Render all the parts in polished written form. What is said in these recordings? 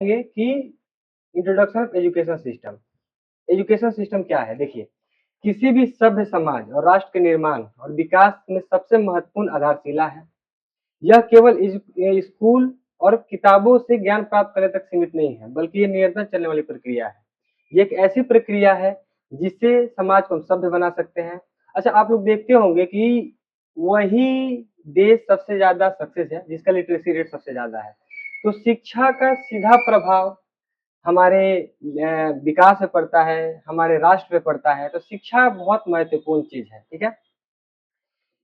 कि introduction of education system. Education system क्या है? देखिए, किसी भी सभ्य समाज और राष्ट्र के निर्माण और विकास में सबसे महत्वपूर्ण आधारशिला है। यह केवल स्कूल और किताबों से ज्ञान प्राप्त करने तक सीमित नहीं है, बल्कि ये निरंतर चलने वाली प्रक्रिया है। ये एक ऐसी प्रक्रिया है जिससे समाज को हम सभ्य बना सकते हैं। अच्छा, आप लोग देखते होंगे कि वही देश सबसे ज्यादा सक्सेस है जिसका लिटरेसी रेट सबसे ज्यादा है। तो शिक्षा का सीधा प्रभाव हमारे विकास पे पड़ता है, हमारे राष्ट्र पे पड़ता है। तो शिक्षा बहुत महत्वपूर्ण चीज है, ठीक है।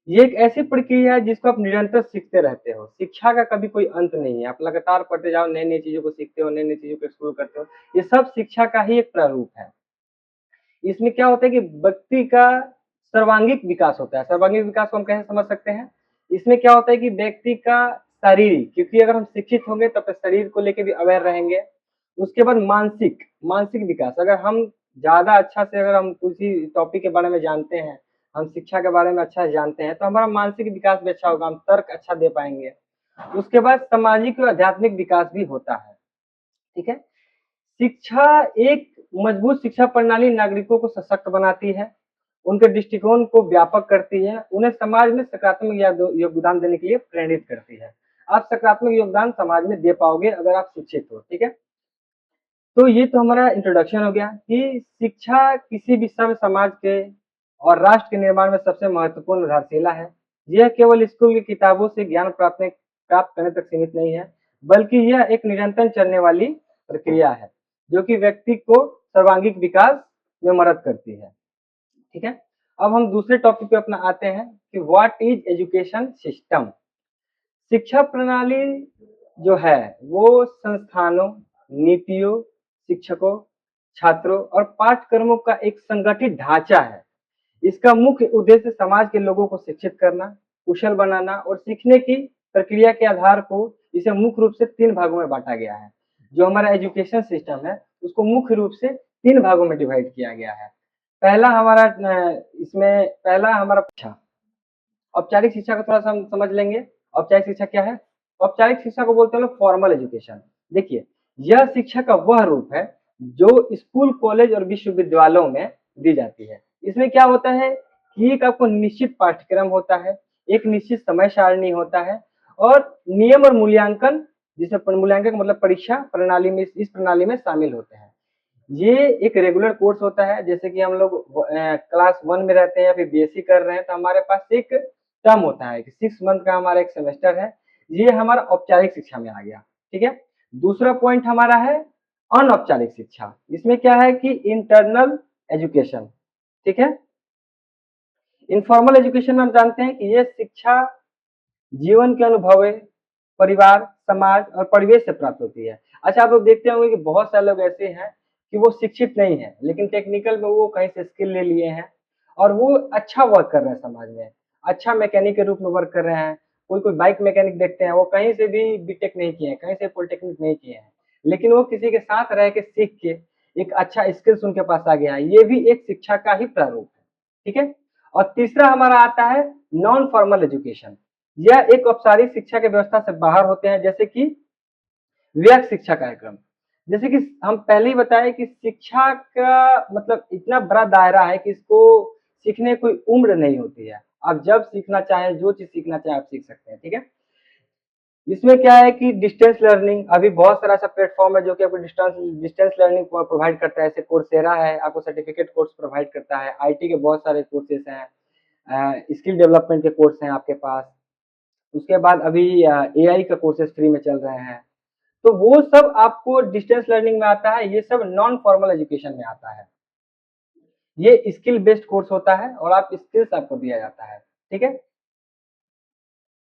ये एक ऐसी प्रक्रिया है जिसको आप निरंतर सीखते रहते हो। शिक्षा का कभी कोई अंत नहीं है। आप लगातार पढ़ते जाओ, नई नई चीजों को सीखते हो, नई नई चीजों को एक्सप्लोर करते हो। ये सब शिक्षा का ही एक प्रारूप है। इसमें क्या होता है कि व्यक्ति का सर्वांगीण विकास होता है। सर्वांगीण विकास को हम कैसे समझ सकते हैं? इसमें क्या होता है कि व्यक्ति का शारीरिक, क्योंकि अगर हम शिक्षित होंगे तो अपने शरीर को लेकर भी अवेयर रहेंगे। उसके बाद मानसिक मानसिक विकास, अगर हम ज्यादा अच्छा से अगर हम किसी टॉपिक के बारे में जानते हैं, हम शिक्षा के बारे में अच्छा से जानते हैं, तो हमारा मानसिक विकास भी अच्छा होगा, हम तर्क अच्छा दे पाएंगे। उसके बाद सामाजिक और आध्यात्मिक विकास भी होता है, ठीक है। शिक्षा एक मजबूत शिक्षा प्रणाली नागरिकों को सशक्त बनाती है, उनके दृष्टिकोण को व्यापक करती है, उन्हें समाज में सकारात्मक योगदान देने के लिए प्रेरित करती है। आप सकारात्मक योगदान समाज में दे पाओगे अगर आप शिक्षित हो, ठीक है। तो ये तो हमारा इंट्रोडक्शन हो गया कि शिक्षा किसी भी सभ्य समाज के और राष्ट्र के निर्माण में सबसे महत्वपूर्ण आधारशिला है। यह केवल स्कूल की किताबों से ज्ञान प्राप्त करने तक सीमित नहीं है, बल्कि यह एक निरंतर चलने वाली प्रक्रिया है जो कि व्यक्ति को सर्वांगीण विकास में मदद करती है, ठीक है। अब हम दूसरे टॉपिक पे अपना आते हैं कि व्हाट इज एजुकेशन सिस्टम। शिक्षा प्रणाली जो है वो संस्थानों, नीतियों, शिक्षकों, छात्रों और पाठ्यक्रमों का एक संगठित ढांचा है। इसका मुख्य उद्देश्य समाज के लोगों को शिक्षित करना, कुशल बनाना और सीखने की प्रक्रिया के आधार को इसे मुख्य रूप से 3 भागों में बांटा गया है। जो हमारा एजुकेशन सिस्टम है उसको मुख्य रूप से 3 भागों में डिवाइड किया गया है। पहला हमारा शिक्षा। औपचारिक शिक्षा को थोड़ा सा हम समझ लेंगे। औपचारिक शिक्षा क्या है? औपचारिक शिक्षा को बोलते हैं लोग फॉर्मल एजुकेशन। देखिए, यह शिक्षा का वह रूप है जो स्कूल, कॉलेज और विश्वविद्यालयों में दी जाती है। इसमें क्या होता है कि एक आपको निश्चित पाठ्यक्रम होता है, एक निश्चित समय सारणी होता है और नियम और मूल्यांकन, जिसे मूल्यांकन का मतलब परीक्षा प्रणाली में, इस प्रणाली में शामिल होते हैं। ये एक रेगुलर कोर्स होता है। जैसे कि हम लोग क्लास 1 में रहते हैं या फिर बीएससी कर रहे हैं तो हमारे पास एक टर्म होता है कि 6 मंथ का हमारा एक सेमेस्टर है। ये हमारा औपचारिक शिक्षा में आ गया, ठीक है। दूसरा पॉइंट हमारा है अनौपचारिक शिक्षा। इसमें क्या है कि इंटरनल एजुकेशन, ठीक है। इनफॉर्मल एजुकेशन में हम जानते हैं कि ये शिक्षा जीवन के अनुभव, परिवार, समाज और परिवेश से प्राप्त होती है। अच्छा, आप लोग देखते होंगे कि बहुत सारे लोग ऐसे हैं कि वो शिक्षित नहीं है लेकिन टेक्निकल में वो कहीं से स्किल ले लिए हैं और वो अच्छा वर्क कर रहे हैं समाज में, अच्छा मैकेनिक के रूप में वर्क कर रहे हैं। कोई कोई बाइक मैकेनिक देखते हैं, वो कहीं से भी बीटेक नहीं किए हैं, कहीं से पॉलिटेक्निक नहीं किए हैं, लेकिन वो किसी के साथ रह के सीख के एक अच्छा स्किल्स उनके पास आ गया है। ये भी एक शिक्षा का ही प्रारूप है, ठीक है। और तीसरा हमारा आता है नॉन फॉर्मल एजुकेशन। यह एक औपचारिक शिक्षा की व्यवस्था से बाहर होते हैं, जैसे कि व्यक शिक्षा कार्यक्रम। जैसे कि हम पहले ही बताए कि शिक्षा का मतलब इतना बड़ा दायरा है कि इसको सीखने की कोई उम्र नहीं होती है। आप जब सीखना चाहें, जो चीज सीखना चाहें आप सीख सकते हैं, ठीक है। इसमें क्या है कि डिस्टेंस लर्निंग, अभी बहुत सारा ऐसा प्लेटफॉर्म है जो कि आपको डिस्टेंस लर्निंग प्रोवाइड करता है। जैसे कोर्सेरा है, आपको सर्टिफिकेट कोर्स प्रोवाइड करता है। आईटी के बहुत सारे कोर्सेज हैं, स्किल डेवलपमेंट के कोर्स हैं आपके पास। उसके बाद अभी एआई का कोर्सेज फ्री में चल रहे हैं। तो वो सब आपको डिस्टेंस लर्निंग में आता है। ये सब नॉन फॉर्मल एजुकेशन में आता है। ये स्किल बेस्ड कोर्स होता है और आप स्किल्स आपको दिया जाता है, ठीक है।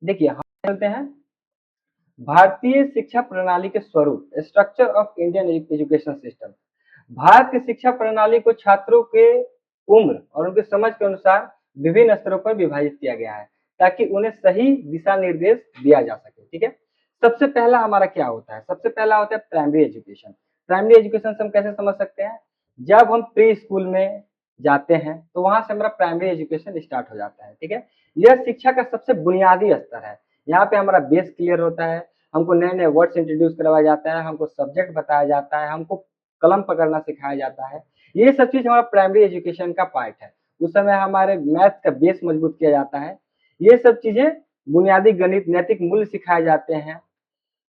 देखिए, हम चलते हैं भारतीय शिक्षा प्रणाली के स्वरूप, structure of Indian education system. Bharat की शिक्षा प्रणाली को छात्रों के उम्र और उनके समझ के अनुसार विभिन्न स्तरों पर विभाजित किया गया है ताकि उन्हें सही दिशा निर्देश दिया जा सके, ठीक है। सबसे पहला हमारा क्या होता है? सबसे पहला होता है प्राइमरी एजुकेशन। प्राइमरी एजुकेशन से हम कैसे समझ सकते हैं? जब हम प्री स्कूल में जाते हैं तो वहां से हमारा प्राइमरी एजुकेशन स्टार्ट हो जाता है, ठीक है। यह शिक्षा का सबसे बुनियादी स्तर है। यहाँ पे हमारा बेस क्लियर होता है, हमको नए नए वर्ड्स इंट्रोड्यूस करवाया जाता है, हमको सब्जेक्ट बताया जाता है, हमको कलम पकड़ना सिखाया जाता है। ये सब चीज़ हमारा प्राइमरी एजुकेशन का पार्ट है। उस समय हमारे मैथ का बेस मजबूत किया जाता है। ये सब चीज़ें बुनियादी गणित, नैतिक मूल्य सिखाए जाते हैं।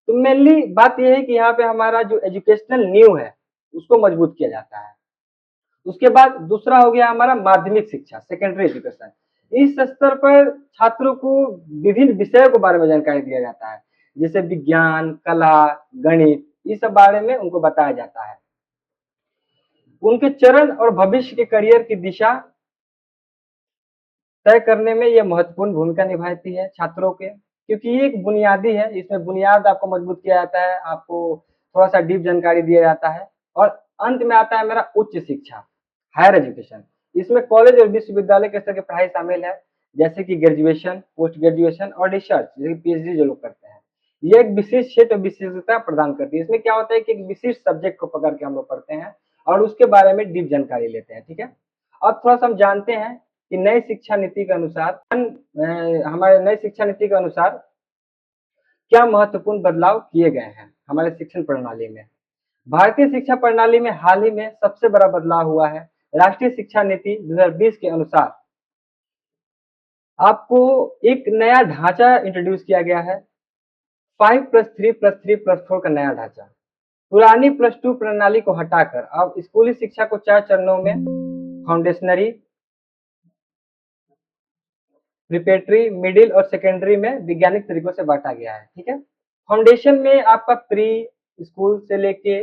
तो मेनली बात ये है कि यहाँ पे हमारा जो एजुकेशनल नींव है, उसको मजबूत किया जाता है। उसके बाद दूसरा हो गया हमारा माध्यमिक शिक्षा, सेकेंडरी एजुकेशन। इस स्तर पर छात्रों को विभिन्न विषयों के बारे में जानकारी दिया जाता है, जैसे विज्ञान, कला, गणित, इस सब बारे में उनको बताया जाता है। उनके चरण और भविष्य के करियर की दिशा तय करने में ये महत्वपूर्ण भूमिका निभाती है छात्रों के, क्योंकि ये एक बुनियादी है, इसमें बुनियाद आपको मजबूत किया जाता है, आपको थोड़ा सा डीप जानकारी दिया जाता है। और अंत में आता है मेरा उच्च शिक्षा, हायर एजुकेशन। इसमें कॉलेज और विश्वविद्यालय के स्तर की पढ़ाई शामिल है, जैसे कि ग्रेजुएशन, पोस्ट ग्रेजुएशन और रिसर्च, जैसे पीएचडी जो लोग करते हैं। ये एक विशेष क्षेत्र विशेषता प्रदान करती है। इसमें क्या होता है कि एक विशिष्ट सब्जेक्ट को पकड़ के हम लोग पढ़ते हैं और उसके बारे में डीप जानकारी लेते हैं। ठीक है, अब थोड़ा सा हम जानते हैं कि नई शिक्षा नीति के अनुसार हमारे नई शिक्षा नीति के अनुसार क्या महत्वपूर्ण बदलाव किए गए हैं हमारे शिक्षण प्रणाली में। भारतीय शिक्षा प्रणाली में हाल ही में सबसे बड़ा बदलाव हुआ है। राष्ट्रीय शिक्षा नीति 2020 के अनुसार आपको एक नया ढांचा इंट्रोड्यूस किया गया है, 5+3+3+4 का नया ढांचा। पुरानी +2 प्रणाली को हटाकर अब स्कूली शिक्षा को 4 चरणों में, फाउंडेशनरी, प्रिपरेटरी, मिडिल और सेकेंडरी में वैज्ञानिक तरीकों से बांटा गया है। ठीक है, फाउंडेशन में आपका प्री स्कूल से लेके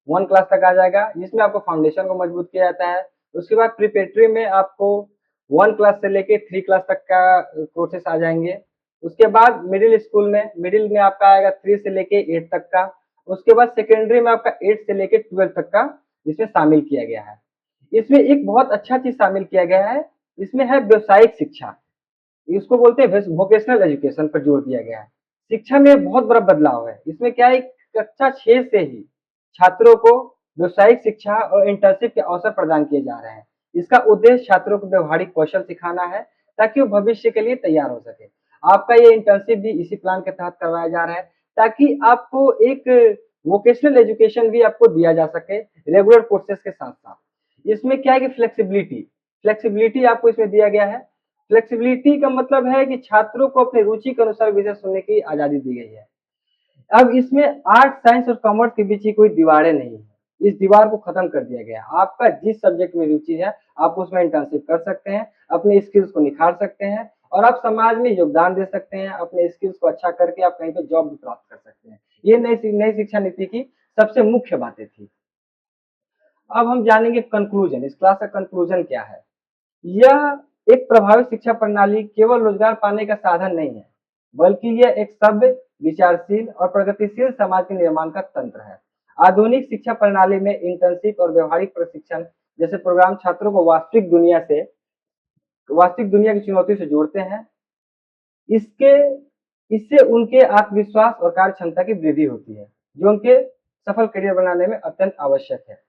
1 क्लास तक आ जाएगा, जिसमें आपको फाउंडेशन को मजबूत किया जाता है। उसके बाद प्रिपरेटरी में आपको 1 क्लास से लेके 3 क्लास तक का कोर्सेस आ जाएंगे। उसके बाद मिडिल स्कूल में, मिडिल में आपका आएगा 3 से लेके 8 तक का। उसके बाद सेकेंडरी में आपका 8 से लेके 12 तक का इसमें शामिल किया गया है। इसमें एक बहुत अच्छा चीज शामिल किया गया है, इसमें है व्यवसायिक शिक्षा, इसको बोलते हैं वोकेशनल एजुकेशन पर जोर दिया गया है। शिक्षा में बहुत बड़ा बदलाव है। इसमें क्या है, कक्षा 6 से ही छात्रों को व्यवसायिक शिक्षा और इंटर्नशिप के अवसर प्रदान किए जा रहे हैं। इसका उद्देश्य छात्रों को व्यवहारिक कौशल सिखाना है, ताकि वो भविष्य के लिए तैयार हो सके। आपका ये इंटर्नशिप भी इसी प्लान के तहत करवाया जा रहा है, ताकि आपको एक वोकेशनल एजुकेशन भी आपको दिया जा सके रेगुलर कोर्सेज के साथ साथ। इसमें क्या है कि फ्लेक्सिबिलिटी फ्लेक्सिबिलिटी आपको इसमें दिया गया है। फ्लेक्सिबिलिटी का मतलब है कि छात्रों को अपने रुचि के अनुसार विषय चुनने की आजादी दी गई है। अब इसमें आर्ट, साइंस और कॉमर्स के बीच की कोई दीवारें नहीं है। इस दीवार को खत्म कर दिया गया है। आपका जिस सब्जेक्ट में रुचि है, आप उसमें इंटर्नशिप कर सकते हैं, अपने स्किल्स को निखार सकते हैं और आप समाज में योगदान दे सकते हैं। अपने स्किल्स को अच्छा करके आप कहीं पे जॉब भी प्राप्त कर सकते हैं। ये नई शिक्षा नीति की सबसे मुख्य बातें थी। अब हम जानेंगे कंक्लूजन, इस क्लास का कंक्लूजन क्या है। यह एक प्रभावी शिक्षा प्रणाली केवल रोजगार पाने का साधन नहीं है, बल्कि यह एक सभ्य, विचारशील और प्रगतिशील समाज के निर्माण का तंत्र है। आधुनिक शिक्षा प्रणाली में इंटर्नशिप और व्यवहारिक प्रशिक्षण जैसे प्रोग्राम छात्रों को वास्तविक दुनिया की चुनौती से जोड़ते हैं। इसके इससे उनके आत्मविश्वास और कार्य क्षमता की वृद्धि होती है, जो उनके सफल करियर बनाने में अत्यंत आवश्यक है।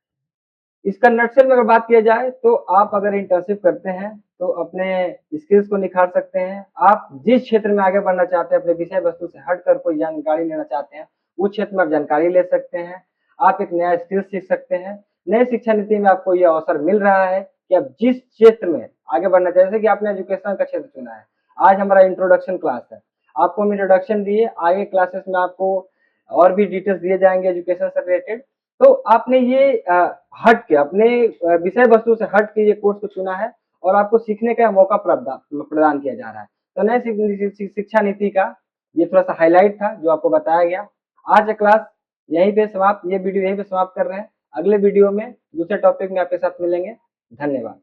इसका नटशेल में अगर बात किया जाए, तो आप अगर इंटर्नशिप करते हैं तो अपने स्किल्स को निखार सकते हैं। आप जिस क्षेत्र में आगे बढ़ना चाहते हैं, अपने विषय वस्तु से हटकर कोई जानकारी लेना चाहते हैं, उस क्षेत्र में आप जानकारी ले सकते हैं। आप एक नया स्किल सीख सकते हैं। नई शिक्षा नीति में आपको यह अवसर मिल रहा है कि आप जिस क्षेत्र में आगे बढ़ना चाहते हैं, जैसे कि आपने एजुकेशन का क्षेत्र चुना है। आज हमारा इंट्रोडक्शन क्लास है, आपको हम इंट्रोडक्शन दिए, आगे क्लासेस में आपको और भी डिटेल्स दिए जाएंगे एजुकेशन से रिलेटेड। तो आपने ये हट के अपने विषय वस्तु से हट के ये कोर्स को चुना है और आपको सीखने का मौका प्रदान किया जा रहा है। तो नए शिक्षा नीति का ये थोड़ा सा हाईलाइट था जो आपको बताया गया। आज का क्लास यहीं पे समाप्त, ये वीडियो यहीं पे समाप्त कर रहे हैं। अगले वीडियो में दूसरे टॉपिक में आपके साथ मिलेंगे। धन्यवाद।